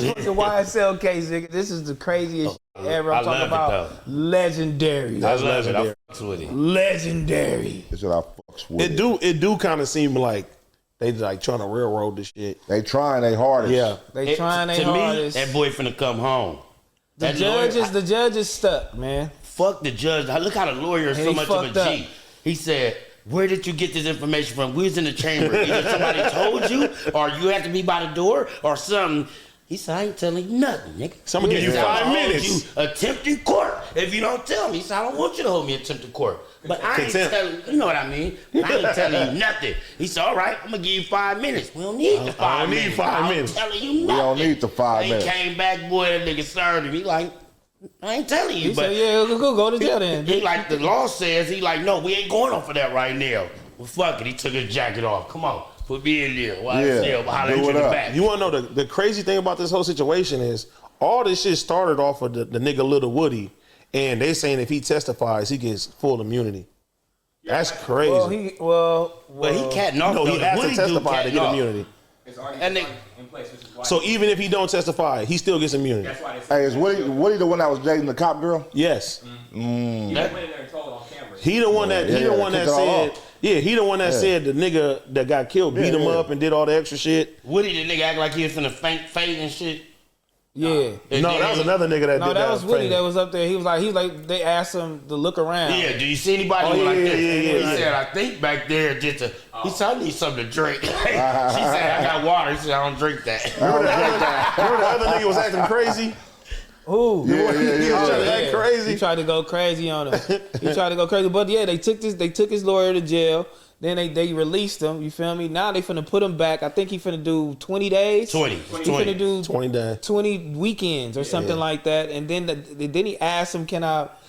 this fucking YSL case, nigga. This is the craziest shit ever. I'm talking about legendary. That's legendary. I fucks with it. Legendary. That's what I fucks with. It do kind of seem like they like trying to railroad this shit. They trying their hardest. Yeah. They trying their hardest. To me, that boy finna come home. The judge is stuck, man. Fuck the judge. Look how the lawyer is so much of a G. He said, where did you get this information from? We was in the chamber. Either somebody told you, or you had to be by the door, or something. He said, I ain't telling you nothing, nigga. So I'm gonna give you 5 minutes. You attempted court if you don't tell me. He said, I don't want you to hold me attempted court. But I ain't telling you, know what I mean? I ain't telling you nothing. He said, all right, I'm gonna give you 5 minutes. We don't need the 5 minutes. I don't need 5 minutes. I'm telling you nothing. We don't need the 5 minutes. He came back, boy, that nigga served him. He like, I ain't telling you. He said, yeah, go to jail then. He like, the law says, he like, no, we ain't going off for that right now. Well, fuck it. He took his jacket off. Come on. Put me in there. Do it up. You want to know the crazy thing about this whole situation is all this shit started off of the nigga Little Woody, and they saying if he testifies, he gets full immunity. That's crazy. But he can't knock. No, he has to testify to get immunity. It's already in place, which is why. So even if he don't testify, he still gets immunity. That's why hey, is Woody the one that was dating the cop girl? Yes. He went in there and told on camera. He the one that said. Yeah, he the one that said the nigga that got killed beat him up and did all the extra shit. Woody, the nigga act like he was finna faint and shit. Yeah. No, that was another nigga that did that. No, that was Woody that was up there. He was like, they asked him to look around. Yeah, do you see anybody like this? He said, I think back there just a, he said, I need something to drink. She said, I got water. He said, I don't drink that. Remember the other nigga was acting crazy? Who? He was trying to act crazy. He tried to go crazy on him. But yeah, they took his lawyer to jail. Then they released him. You feel me? Now they finna put him back. I think he finna do 20 days. 20. He finna do 20 days. 20 weekends or something like that. And then he asked him,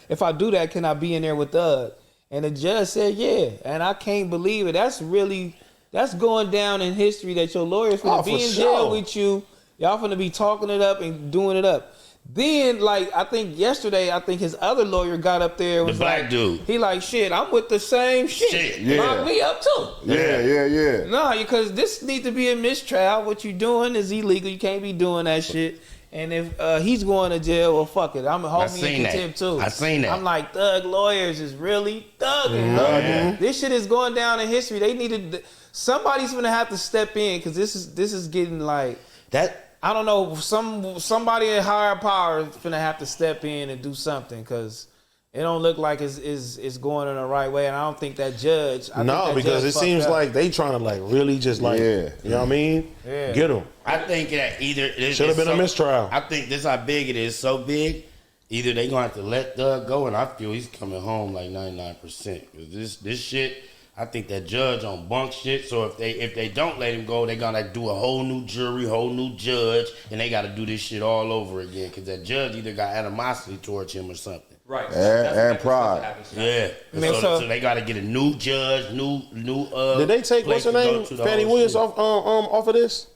if I do that, can I be in there with Thug? And the judge said, yeah. And I can't believe it. That's going down in history that your lawyer's finna be in jail with you. Y'all finna be talking it up and doing it up. Then, I think yesterday, his other lawyer got up there. Was the black dude. He like, shit, I'm with the same shit. Lock me up too. Yeah. No, because this needs to be a mistrial. What you doing is illegal. You can't be doing that shit. And if he's going to jail, well, fuck it. I'm holding me in contempt too. I seen that. I'm like, Thug lawyers is really thugging. This shit is going down in history. They needed somebody's gonna have to step in because this is getting like that. I don't know. Somebody in higher power is gonna have to step in and do something because it don't look like it's going in the right way. And I don't think that judge. Because it seems like they trying to really just you know what I mean? Yeah. Get them. I think that either it should have been a mistrial. I think this how big it is. So big, either they gonna have to let Doug go, and I feel he's coming home like 99%. Because this shit. I think that judge on bunk shit. So if they don't let him go, they gonna do a whole new jury, whole new judge, and they got to do this shit all over again. Because that judge either got animosity towards him or something. Right. And pride. Yeah. So they got to get a new judge, new. Did they take what's her name, Fannie Willis off of this?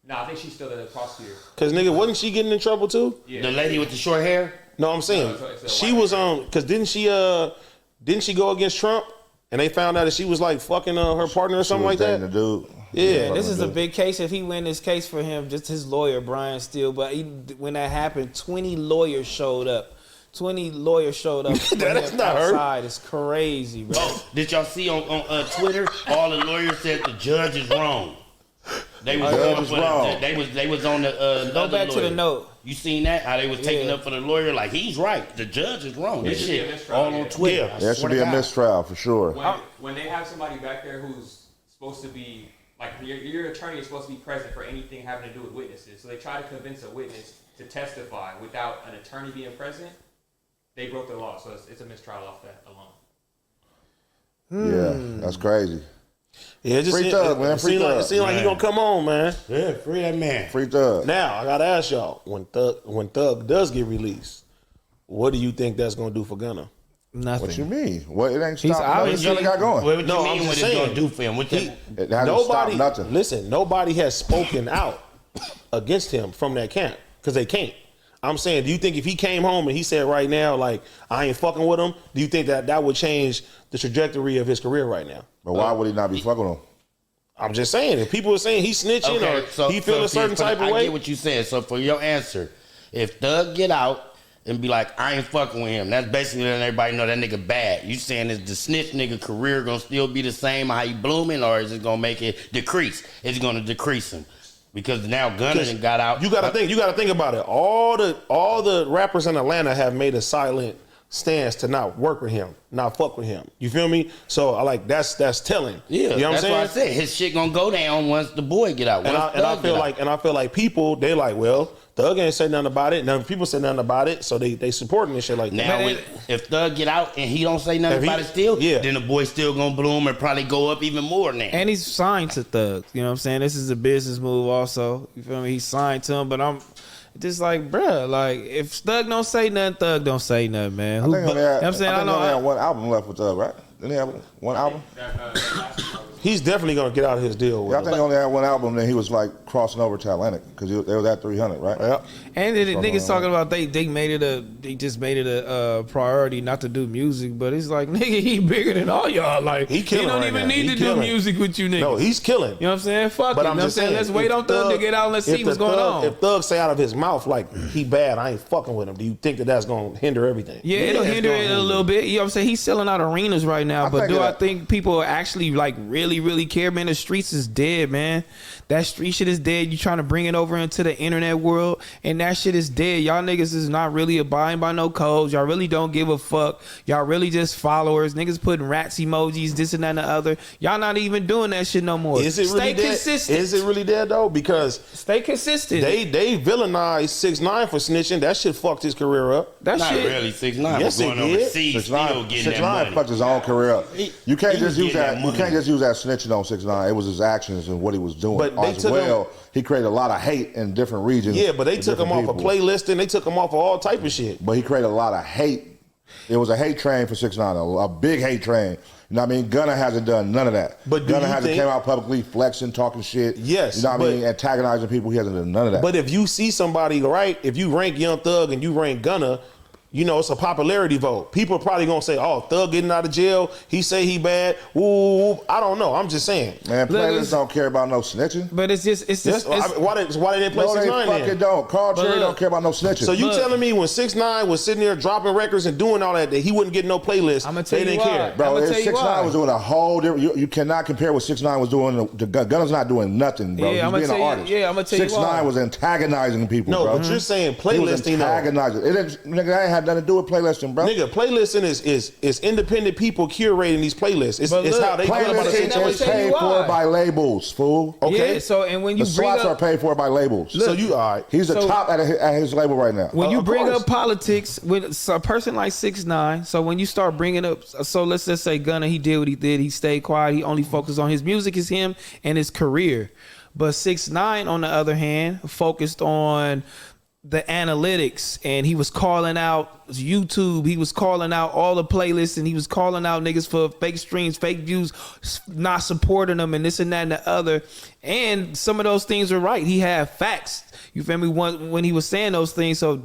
Nah, I think she's still the prosecutor. Because nigga, wasn't she getting in trouble too? Yeah. The lady with the short hair. No, I'm saying she was on. Because didn't she go against Trump? And they found out that she was like fucking her partner or something like that. The dude. Yeah, this is a big case. If he win this case for him, just his lawyer Brian Steele. But when that happened, 20 lawyers showed up. 20 lawyers showed up. That's not outside. It's crazy, bro. Oh, did y'all see on Twitter? All the lawyers said the judge is wrong. They was they was on the go back lawyer. to the note. You seen that? How they was taking up for the lawyer? Like he's right. The judge is wrong. This shit all on Twitter. There should be a mistrial for sure. When they have somebody back there who's supposed to be like your attorney is supposed to be present for anything having to do with witnesses, so they try to convince a witness to testify without an attorney being present. They broke the law, so it's a mistrial off that alone. Yeah, that's crazy. Yeah, it just free Thug, man. Free Thug. It seems like he gonna come on, man. Yeah, free that man. Free Thug. Now I gotta ask y'all: when Thug does get released, what do you think that's gonna do for Gunna? Nothing. What you mean? What it ain't He's stopping nothing Gunna got going. What you mean? What it's gonna do for him? It hasn't stopped nothing. Listen, nobody has spoken out against him from that camp because they can't. I'm saying, do you think if he came home and he said right now, like, I ain't fucking with him, do you think that would change the trajectory of his career right now? But why would he not be fucking with him? I'm just saying, if people are saying he's snitching or he feel a certain type of way. I get what you said. So for your answer, if Thug get out and be like, I ain't fucking with him, that's basically letting everybody know that nigga bad. You saying is the snitch nigga career gonna still be the same how he blooming, or is it gonna make it decrease? It's gonna decrease him. Because now Gunna done got out. You gotta think about it. All the rappers in Atlanta have made a silent stance to not work with him, not fuck with him. You feel me? So I like that's telling. Yeah, you know what I'm saying? That's why I said his shit gonna go down once the boy get out. And I feel like people, they like, well, Thug ain't say nothing about it. None people say nothing about it, so they supporting this shit like that. Now, if Thug get out and he don't say nothing about it still, then the boy still gonna bloom and probably go up even more now. And he's signed to Thug. You know what I'm saying? This is a business move also. You feel me? He's signed to him, but I'm just like, bruh, like, if Thug don't say nothing, Thug don't say nothing, man. I think you know what I'm saying? I know they have one album left with Thug, right? Didn't he have one album? He's definitely gonna get out of his deal. Yeah, I think he only had one album. Then he was like crossing over to Atlantic because they was at 300, right? Yeah. And the niggas talking about they just made it a priority not to do music, but it's like, nigga, he bigger than all y'all. Like, he don't even need to do music with you niggas. No, he's killing. You know what I'm saying? Fuck it. I'm just saying, let's wait on Thug to get out and let's see what's going on. If Thug say out of his mouth like he bad, I ain't fucking with him. Do you think that's gonna hinder everything? Yeah, it'll hinder it a little bit. You know what I'm saying? He's selling out arenas right now, but I think people actually like really care, man? The streets is dead, man. That street shit is dead. You trying to bring it over into the internet world, and that shit is dead. Y'all niggas is not really abiding by no codes. Y'all really don't give a fuck. Y'all really just followers. Niggas putting rats emojis, this and that and the other. Y'all not even doing that shit no more. Is it really Stay dead? consistent. Is it really dead though? Because stay consistent. They villainized 6ix9ine for snitching. That shit fucked his career up. Not really. 6ix9ine was going overseas, still getting that money. 6ix9ine fucked his own career up. You can't just use that. You can't just use that snitching on 6ix9ine. It was his actions and what he was doing. But they took him. He created a lot of hate in different regions. Yeah, but they took him off of playlisting. They took him off of all type of shit. But he created a lot of hate. It was a hate train for 6ix9ine, a big hate train. You know what I mean? Gunna hasn't done none of that. But Gunna hasn't came out publicly flexing, talking shit. Yes. You know what I mean? Antagonizing people. He hasn't done none of that. But if you see somebody, right, if you rank Young Thug and you rank Gunna, you know, it's a popularity vote. People are probably gonna say, "Oh, Thug getting out of jail. He say he bad." Ooh, I don't know. I'm just saying. Man, playlists don't care about no snitching. But it's just why they didn't play 6ix9ine? No, they fucking don't. Carl Cherry don't care about no snitching. So you telling me when 6ix9ine was sitting there dropping records and doing all that he wouldn't get no playlist? I'm gonna tell they you didn't why. care, bro. 6ix9ine was doing a whole different. You cannot compare what 6ix9ine was doing. Gunna's not doing nothing, bro. Yeah, He's being an artist. I'm gonna tell you 6ix9ine was antagonizing people. No, bro. but you're saying playlisting. He was antagonizing. It didn't, nigga, that ain't had nothing to do with playlisting. Bro. Nigga, playlisting is independent people curating these playlists. It's how they feel about a situation. It's paid for by labels, fool. Okay. Yeah, so and when you the bring slots up, are paid for by labels. So you all right? He's the top at his label right now. When you bring course. up politics with a person like 6ix9ine, so when you start bringing up, so let's just say Gunna, he did what he did. He stayed quiet. He only focused on his music, is him and his career. But 6ix9ine, on the other hand, focused on the analytics, and he was calling out YouTube, he was calling out all the playlists, and he was calling out niggas for fake streams, fake views, not supporting them, and this and that and the other. And some of those things were right. He had facts. You feel me? When he was saying those things, so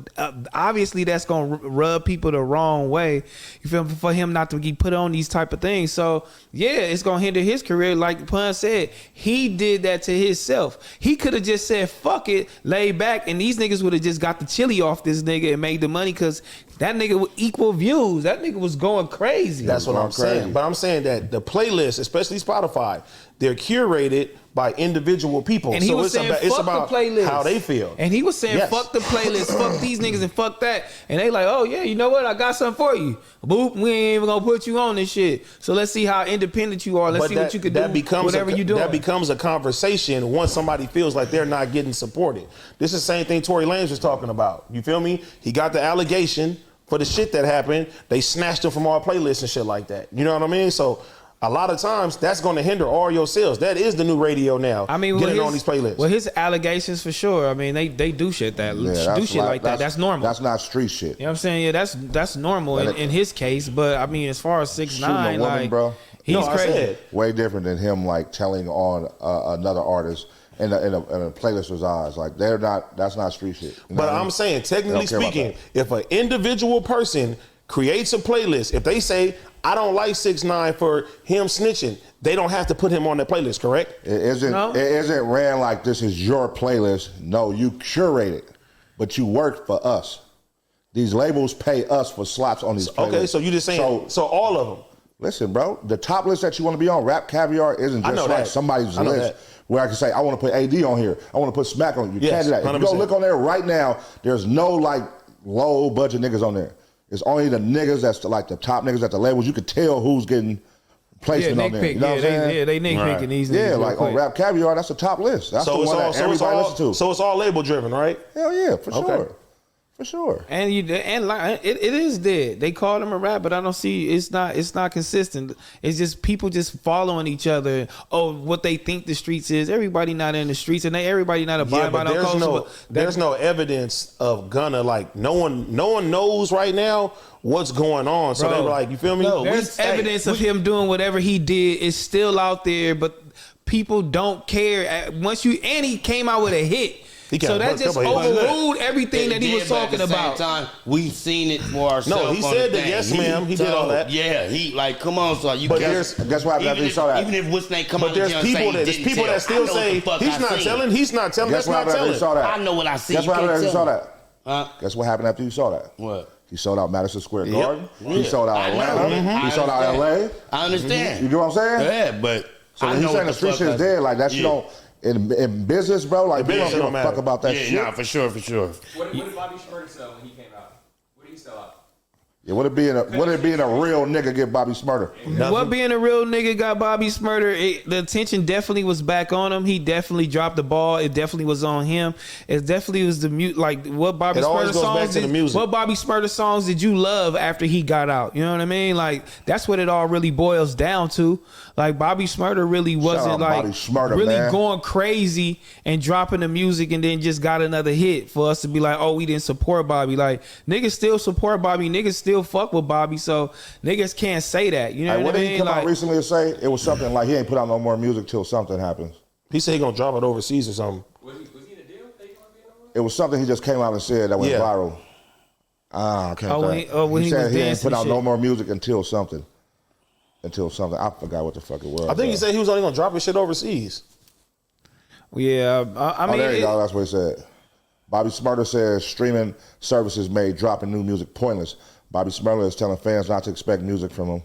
obviously that's gonna rub people the wrong way. You feel me? For him not to get put on these type of things. So yeah, it's gonna hinder his career. Like Pun said, he did that to himself. He could have just said fuck it, laid back, and these niggas would have just got the chili off this nigga and made the money, because that nigga with equal views. That nigga was going crazy. That's what I'm saying. But I'm saying that the playlists, especially Spotify, they're curated by individual people. And he was saying, it's fuck about the playlist. how they feel. And he was saying, fuck the playlist, fuck these niggas, and fuck that. And they like, oh yeah, you know what? I got something for you. Boop, we ain't even gonna put you on this shit. So let's see how independent you are. Let's see what you can do. Whatever you do. That becomes a conversation once somebody feels like they're not getting supported. This is the same thing Tory Lanez was talking about. You feel me? He got the allegation for the shit that happened. They snatched him from all playlists and shit like that. You know what I mean? So a lot of times that's going to hinder all your sales. That is the new radio now. I mean, getting on these playlists. Well, his allegations for sure. I mean, they do shit that do shit like that. That's normal. That's not street shit. You know what I'm saying? Yeah, that's normal in his case. But I mean, as far as 6ix9ine, like, bro, he's crazy. Way different than him like telling on another artist in a playlister's eyes. Like that's not street shit. But I'm saying, technically speaking, if an individual person creates a playlist. If they say, I don't like 6ix9ine for him snitching, they don't have to put him on their playlist, correct? It isn't ran like this is your playlist. No, you curate it, but you work for us. These labels pay us for slots on these playlists. Okay, so you just saying, so all of them. Listen, bro, the top list that you want to be on, Rap Caviar, isn't just like somebody's list where I can say, I want to put AD on here. I want to put Smack on. You can't do that. 100%. If you go look on there right now, there's no like low budget niggas on there. It's only the niggas that's like the top niggas at the labels. You could tell who's getting placement on there. You know what I'm saying? They nitpicking these niggas. Yeah, like on Rap Caviar, that's the top list. That's the one that everybody listens to. So it's all label driven, right? Hell yeah, for sure. For sure. And it is dead. They call him a rap, but I don't see it's not consistent. It's just people just following each other. Oh, what they think the streets is. Everybody not in the streets, and everybody not abiding by no culture. There's no evidence of Gunna. Like no one knows right now what's going on. So they were like, you feel me? No, there's evidence of him doing whatever he did is still out there, but people don't care. He came out with a hit. So that just overruled everything that he was talking about. Time, we've seen it for ourselves. No, he said that. Yes, ma'am. He did all that. Yeah, he like, come on, so you. But guess what happened after you saw that? Even if what's name come out, but there's people that still say he's not telling. He's not telling. That's not telling. I know what I see. Guess what happened after you saw that? Guess what happened after you saw that? What? He sold out Madison Square Garden. He sold out Atlanta. He sold out LA. I understand. You know what I'm saying? Yeah, but so when he's saying the street shit is dead, like that shit don't. In business, bro, like people don't give a fuck about that shit. Yeah, for sure. What did Bobby Shmurda sell when he came out? What did he sell out? Yeah, would it being a real nigga get Bobby Shmurda? What being a real nigga got Bobby Shmurda? The attention definitely was back on him. He definitely dropped the ball. It definitely was on him. It definitely was the mute. Like what Bobby Shmurda songs? What Bobby Shmurda songs did you love after he got out? You know what I mean? Like that's what it all really boils down to. Like Bobby Shmurda really wasn't like really going crazy and dropping the music and then just got another hit for us to be like, oh, we didn't support Bobby. Like niggas still support Bobby. Niggas still fuck with Bobby. So niggas can't say that. You know what I mean? What did he come out recently to say? It was something like he ain't put out no more music till something happens. He said he gonna drop it overseas or something. Was he in a deal? It was something he just came out and said that went viral. I can't think. He said he ain't put out no more music until something. I forgot what the fuck it was. I think he said he was only gonna drop his shit overseas. Yeah, I mean, there you go. That's what he said. Bobby Shmurda says streaming services made dropping new music pointless. Bobby Shmurda is telling fans not to expect music from him.